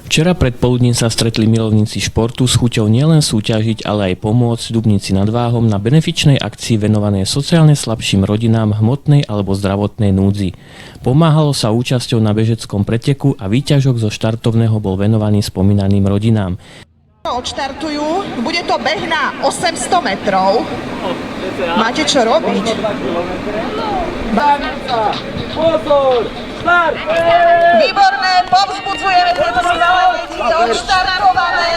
Včera predpoludním sa stretli milovníci športu s chuťou nielen súťažiť, ale aj pomôcť Dubnici nad Váhom na benefičnej akcii venovanej sociálne slabším rodinám hmotnej alebo zdravotnej núdzi. Pomáhalo sa účasťou na bežeckom preteku a výťažok zo štartovného bol venovaný spomínaným rodinám. Odštartujú, bude to beh na 800 metrov. Máte čo robiť? Výborné, povzbudzujeme tieto skvelé deti, odštartované.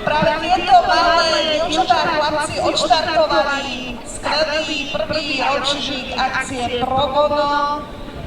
Práve tieto malé dievčatá chlapci odštartovali skvelý prvý ročník akcie Pro Bono,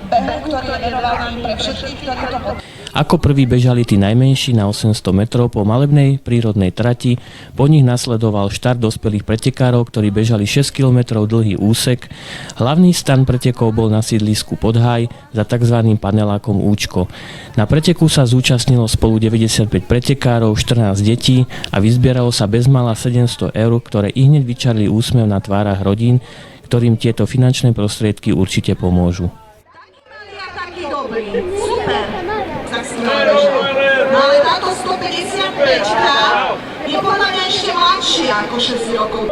behu, ktorý je venovaný pre všetkých, ktorí to potrebujú. Ako prví bežali tí najmenší na 800 metrov po malebnej prírodnej trati, po nich nasledoval štart dospelých pretekárov, ktorí bežali 6 km dlhý úsek. Hlavný stan pretekov bol na sídlisku Podhaj za tzv. Panelákom Účko. Na preteku sa zúčastnilo spolu 95 pretekárov, 14 detí a vyzbieralo sa bezmála 700 eur, ktoré ihneď vyčarili úsmev na tvárach rodín, ktorým tieto finančné prostriedky určite pomôžu. No ale táto 155-čka je podľa mňa ešte mladšia ako 6 rokov.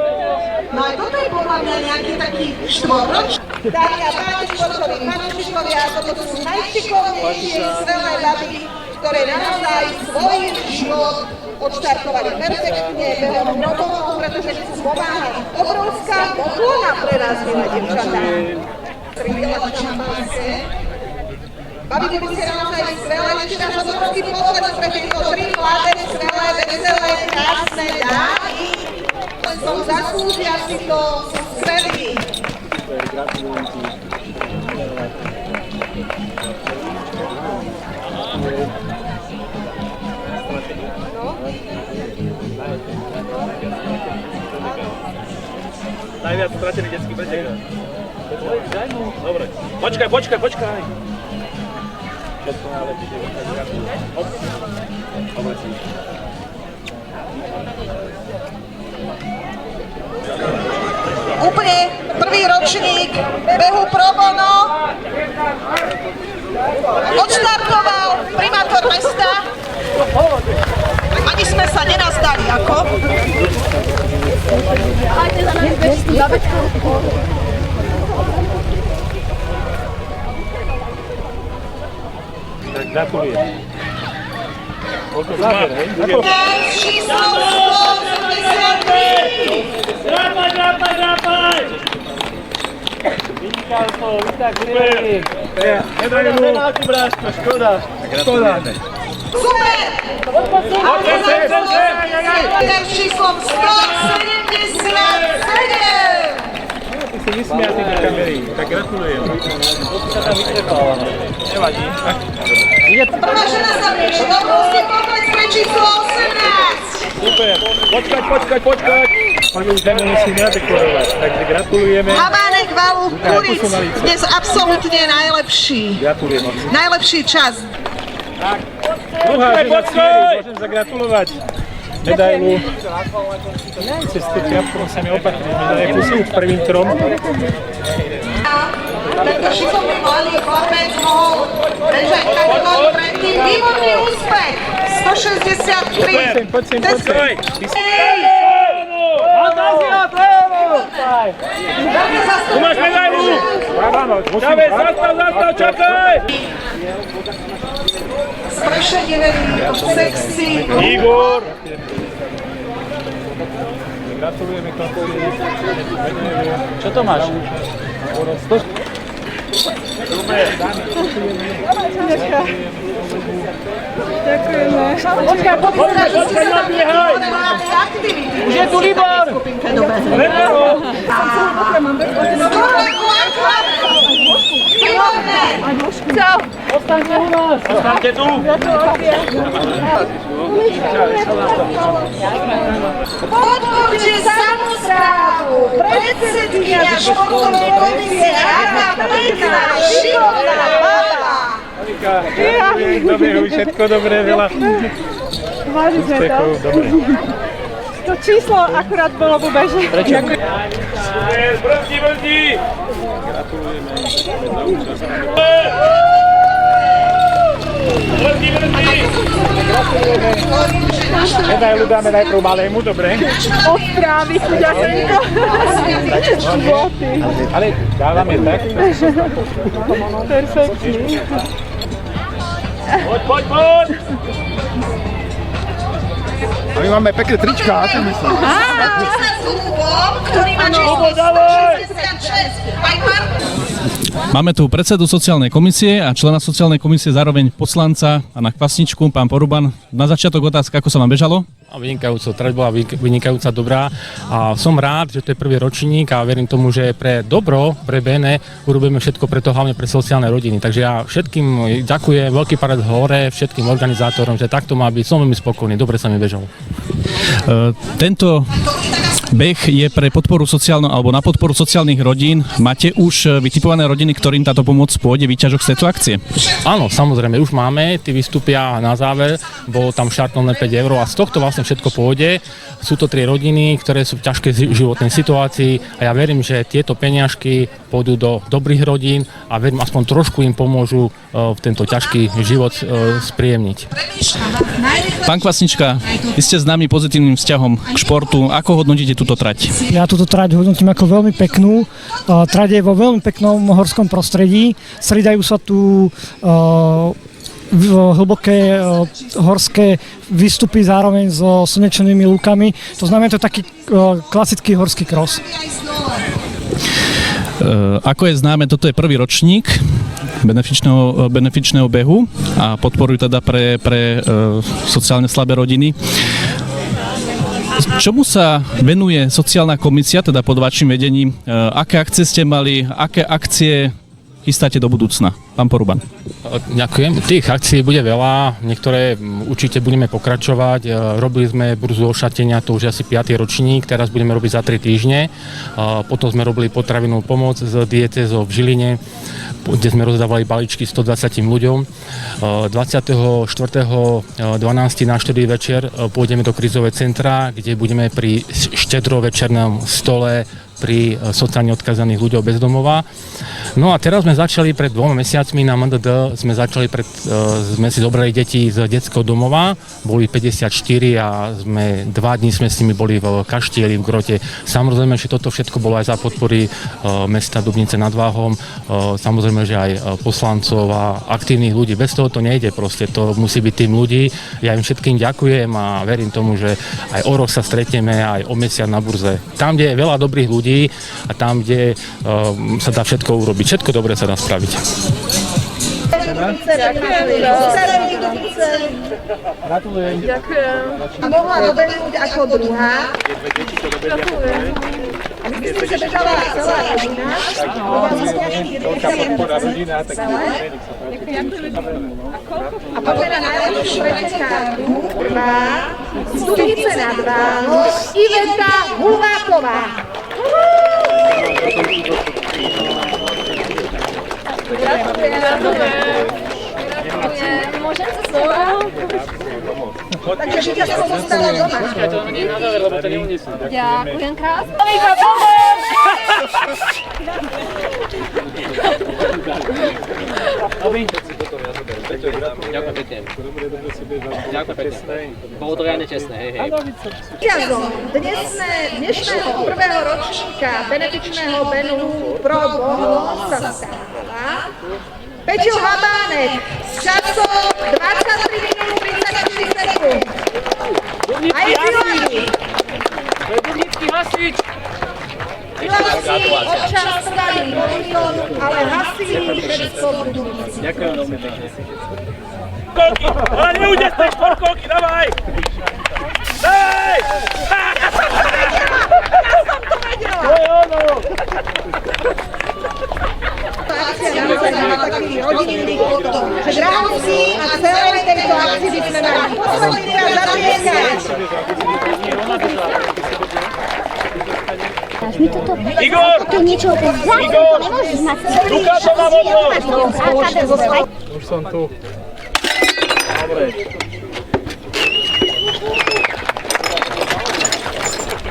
No aj toto je podľa mňa nejaký taký štvoročný. Dámy a páni, športoví fanúšikovia, toto sú najšikovnejšie skvelé baby, ktoré naozaj svoj život odštartovali perfektne behom robotu, pretože chcú pomáhať. Obrovská poklona pre nás, milé dievčatá. Pridela šampanské. Babi, by ste naozaj skvelé, ešte raz obrovský potlesk pre tieto tri mladé, skvelé, veselé, krásne dámy. Som zaslúžia si to, sú skvelí. Gratulujem ti. Najviac stratený detský pretek. Dobre. Počkaj. Všetko najlepšie. Úplne prvý ročník behu Pro Bono odštartoval primátor mesta. Ani sme sa nenazdali, ako? Gratulujem. Koľko záver, hej? Číslo 183! Drápaj! Vynikajúco, tak skvelý. Nedajú bráško, škoda. Super! Číslom 177! Ty si vysmiatý do kamery, tak gratulujem. Sa tam vytrepala. Nevadí. Prvá žena sa píše, obrovský potlesk pre číslo 18! Super, počkať. Oni už nemusí nadekorovať, takže gratulujeme. Hamánek Valu Kuric, dnes absolútne najlepší. Gratulujem. Najlepší čas. Tak, druhá žena cíli, môžem zagratulovať. Medailu. Cez to triathlon sa mi opatrne medailu sú prvým trom. Tento šikovný mladý chlapec mohol bežať kategóriu predtým. Výborný úspech! 163. Poď sem. Tu máš medailu! Čavez, zastav, čakaj! Sprešenený sekcií. Igor! Gratulujeme to. Čo to máš? Dobre. Ďakujeme. Počkaj, nabiehaj! Už je tu Libor! Čau. Ostaňte u nás! Ostaňte tu! Podporte samosprávu, predsedkynia športovej komisie Anna Pekná, šikovná baba. Dobre, všetko dobré, veľa Váži sme to. dobre. To číslo akurát bolo po beže. Prečo? Brzdí! Gratulujeme za účasť. Brzdí! Medailu dáme najprv malému, dobre? Odprávi chuďasenko. Boty. Ale dávame tak. Perfektný. Poď! A my máme pekné trička, čo myslím? Ktorý má číslo 166. Aj pán Máme tu predsedu sociálnej komisie a člena sociálnej komisie, zároveň poslanca Pána Kvasničku, pán Poruban. Na začiatok otázka, ako sa vám bežalo? A vynikajúco, trať bola vynikajúca, dobrá a som rád, že to je prvý ročník a verím tomu, že pre dobro, pre BN urobíme všetko preto, hlavne pre sociálne rodiny. Takže ja všetkým ďakujem, veľký palec hore, všetkým organizátorom, že takto má byť, som veľmi spokojný, dobre sa mi bežalo. Tento beh je pre podporu alebo na podporu sociálnych rodín. Máte už vytipované rodiny, ktorým táto pomoc pôjde, výťažok z tejto akcie? Áno, samozrejme, už máme, tí vystúpia na záver, bolo tam štartované 5 eur a z tohto vlastne všetko pôjde. Sú to 3 rodiny, ktoré sú v ťažkej životnej situácii a ja verím, že tieto peniažky pôjdu do dobrých rodín a verím, aspoň trošku im pomôžu v tento ťažký život spríjemniť. Pán Kvasnička, vy ste známi pozitívnym vzťahom k športu. Ako hodnotíte túto trať? Ja túto trať hodnotím ako veľmi peknú. Trať je vo veľmi peknom horskom prostredí. Stridajú sa tu hlboké horské výstupy zároveň so slnečnými lúkami. To znamená, to je taký klasický horský cross. Ako je známe, toto je prvý ročník benefičného behu a podporujú teda pre sociálne slabé rodiny. Čomu sa venuje sociálna komisia, teda pod vašim vedením? Aké akcie ste mali, aké akcie chystáte do budúcna? Pán Poruban. Ďakujem. Tých akcií bude veľa, niektoré určite budeme pokračovať. Robili sme burzu ošatenia, to už je asi 5. ročník, teraz budeme robiť za 3 týždne. Potom sme robili potravinovú pomoc z diecézou v Žiline, kde sme rozdávali balíčky 120 ľuďom. 24.12. na 4. večer pôjdeme do krízového centra, kde budeme pri štedrovečernom stole pri sociálne odkazaných ľuďoch bez domova. No a teraz sme začali pred 2 mesiacmi na MDD, sme si zobrali deti z detského domova, boli 54 a 2 dní sme s nimi boli v Kaštieli, v Grote. Samozrejme, že toto všetko bolo aj za podpory mesta Dubnice nad Váhom, samozrejme, že aj poslancov a aktívnych ľudí. Bez toho to nejde proste, to musí byť tým ľudí. Ja im všetkým ďakujem a verím tomu, že aj o rok sa stretneme, aj o mesiac na burze. Tam, kde je veľa dobrých ľudí a tam, kde sa dá všetko urobiť. Všetko dobre sa dá spraviť. Gratulujem. Ďakujem. mohla dobehnúť ako druhá. A myslím, že bežala celá rodina. A poďme na najlepšiu pretekárku. Prvá, Stubice nad Váhom, Iveta Huláková. Môžem sa slova? Takže víťazstvo zostalo doma. Ďakujem krásne. Ďakujem pekne. Ďakujem pekne. Bolo to riadne čestné, hej, hej. Víťazom dnešného prvého ročníka benefičného Benu Pro Bono sa stala Peťo Habánek s časom 23 minút 34 sekúnd. A je Filani. Dubnický hasič. Filani občas trvali milión, ale hasili všetko v Dubnici. Ďakujem veľmi pekne. Šporkovky, ale neújde z tej šporkovky, dávaj! Daj! Ja som to vedela. To je ono! Akcia naozaj má taký rodinný potom, že Drahovci a celej tejto akcii by sme mali posledný raz zatlieskať. Igor! Igor! Lukáša má možnosť! Už som tu. Dobre.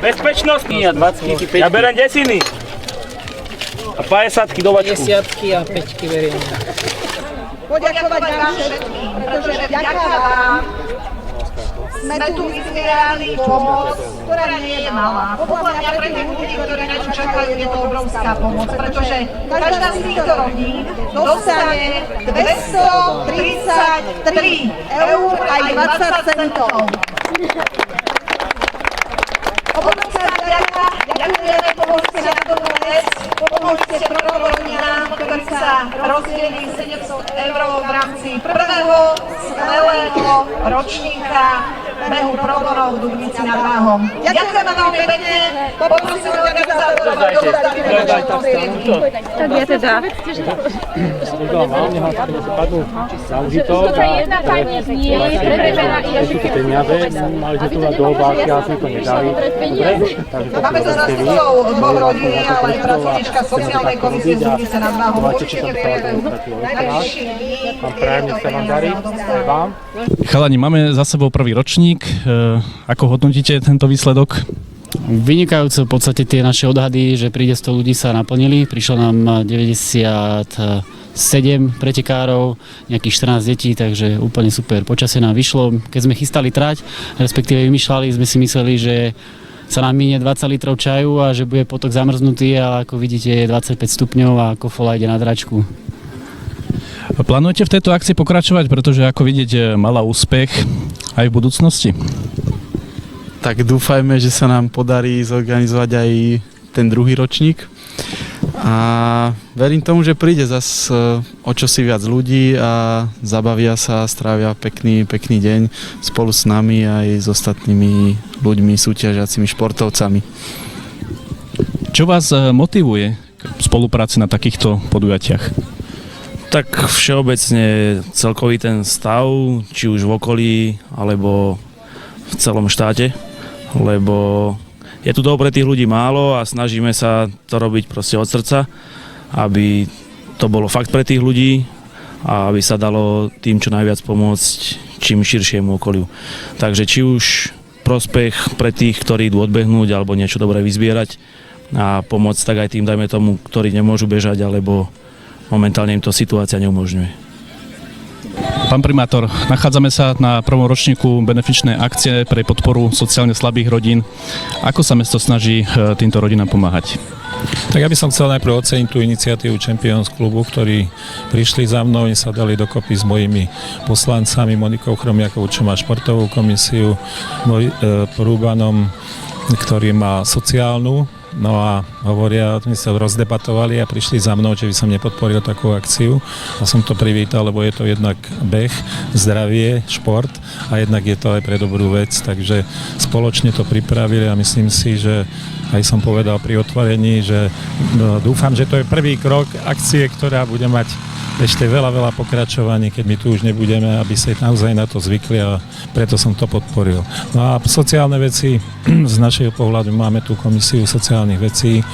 Bezpečnostný a 25. Ja berem desiny. A 50-ky do vačku. 50-ky a 5-ky verím. Poďakovať vám všetkým, pretože vďaka vám sme tu vyzbierali pomoc, ktorá nie je malá. Podľa mňa pre tých ľudí, ktorí na čo čakajú, je to obrovská pomoc, pretože každá z týchto rodín dostane 233 eur aj 20 centov. Obrovská vďaka, ďakujeme, pomôžte na toto vec, pomôžte rodinám, ktorým sa rozdelí 700 eur v rámci prvého skvelého ročníka behu pro bono v Dubnici nad Váhom. Ďakujeme veľmi pekne, poprosím organizátorov, aby dostali finančné prostriedky. Tak ja teda. Toto je jedna pani nie je prebežená. sú to peniaze, mali sme to dať do obálky, ale sme to nedali. Máme tu zástupcov dvoch rodín, ale aj pracovníčka sociálnej komisie z Dubnice nad Váhom. Určite vieme, najbližšie dní. Pán právnik sa vám darí, vám. Chalani, máme za sebou prvý ročník. Ako hodnotíte tento výsledok? Vynikajúco, v podstate tie naše odhady, že príde 100 ľudí, sa naplnili. Prišlo nám 97 pretekárov, nejakých 14 detí, takže úplne super. Počasie nám vyšlo. Keď sme chystali trať, respektíve vymýšľali, sme si mysleli, že sa nám minie 20 litrov čaju a že bude potok zamrznutý, ale ako vidíte je 25 stupňov a kofola ide na dračku. Plánujete v tejto akcii pokračovať, pretože ako vidíte, mala úspech aj v budúcnosti? Tak dúfajme, že sa nám podarí zorganizovať aj ten druhý ročník a verím tomu, že príde zas o čosi viac ľudí a zabavia sa, strávia pekný deň spolu s nami aj s ostatnými ľuďmi, súťažiacimi športovcami. Čo vás motivuje k spolupráci na takýchto podujatiach? Tak všeobecne celkový ten stav, či už v okolí, alebo v celom štáte, lebo je tu toho pre tých ľudí málo a snažíme sa to robiť proste od srdca, aby to bolo fakt pre tých ľudí a aby sa dalo tým čo najviac pomôcť čím širšiemu okoliu. Takže či už prospech pre tých, ktorí idú odbehnúť alebo niečo dobré vyzbierať a pomôcť tak aj tým, dajme tomu, ktorí nemôžu bežať alebo momentálne im to situácia neumožňuje. Pán primátor, nachádzame sa na prvom ročníku benefičnej akcie pre podporu sociálne slabých rodín. Ako sa mesto snaží týmto rodinám pomáhať? Tak ja by som chcel najprv oceniť tú iniciatívu Champions klubu, ktorí prišli za mnou, oni sa dali dokopy s mojimi poslancami, Monikou Chromiakovou, čo má športovú komisiu, Prúbanom, ktorý má sociálnu. No a hovoria, my sa rozdebatovali a prišli za mnou, že by som nepodporil takú akciu a som to privítal, lebo je to jednak beh, zdravie, šport a jednak je to aj pre dobrú vec, takže spoločne to pripravili a myslím si, že aj som povedal pri otvorení, že dúfam, že to je prvý krok akcie, ktorá bude mať ešte veľa pokračovaní, keď my tu už nebudeme, aby sa naozaj na to zvykli a preto som to podporil. No a sociálne veci, z našeho pohľadu máme tú komisiu sociálnych vecí,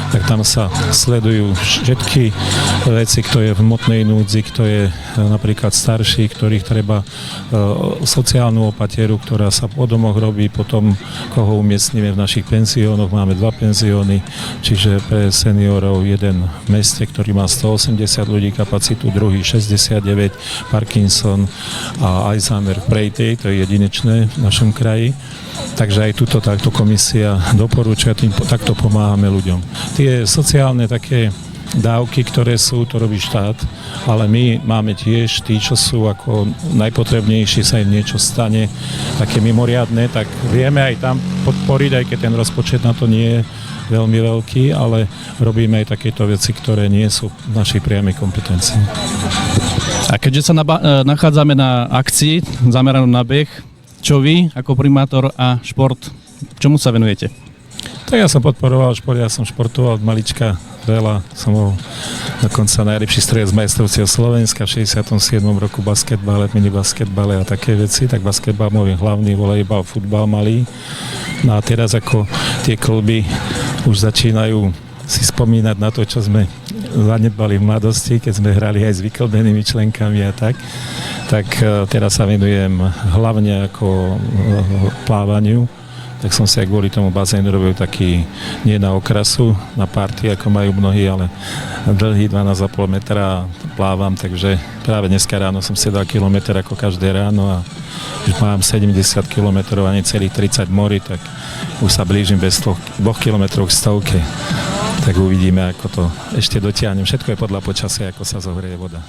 tak tam sa sledujú všetky veci, kto je v hmotnej núdzi, kto je napríklad starší, ktorých treba sociálnu opateru, ktorá sa po domoch robí, potom koho umiestnime v našich penziónoch, máme 2 penzióny, čiže pre seniorov jeden v meste, ktorý má 180 ľudí kapacitu, druhý 69, Parkinson a Alzheimer v Prejtej, to je jedinečné v našom kraji. Takže aj táto komisia doporúča, tým takto pomáhame ľuďom. Tie sociálne také dávky, ktoré sú, to robí štát, ale my máme tiež tí, čo sú ako najpotrebnejší, sa im niečo stane, také mimoriadne, tak vieme aj tam podporiť, aj keď ten rozpočet na to nie je veľmi veľký, ale robíme aj takéto veci, ktoré nie sú v našej priamej kompetencii. A keďže sa nachádzame na akcii zameranú na beh, čo vy ako primátor a šport, čomu sa venujete? Tak ja som podporoval šport, ja som športoval od malička veľa, som bol dokonca najlepší strelec majstrovstiev Slovenska v 67. roku basketbale, minibasketbale a také veci, tak basketbal môj hlavný, volejbal, futbal malý. No a teraz ako tie kluby už začínajú si spomínať na to, čo sme zanedbali v mladosti, keď sme hrali aj s vyklbenými členkami a tak teraz sa venujem hlavne ako plávaniu, tak som si aj kvôli tomu bazénu robil taký, nie na okrasu, na party, ako majú mnohí, ale dlhý 12,5 metra plávam, takže práve dneska ráno som si dal kilometr ako každé ráno a už mám 70 kilometrov a necelých 30 mori, tak už sa blížim bez 2 kilometrov k stovke. Tak uvidíme, ako to ešte dotiahnem. Všetko je podľa počasia, ako sa zohrie voda.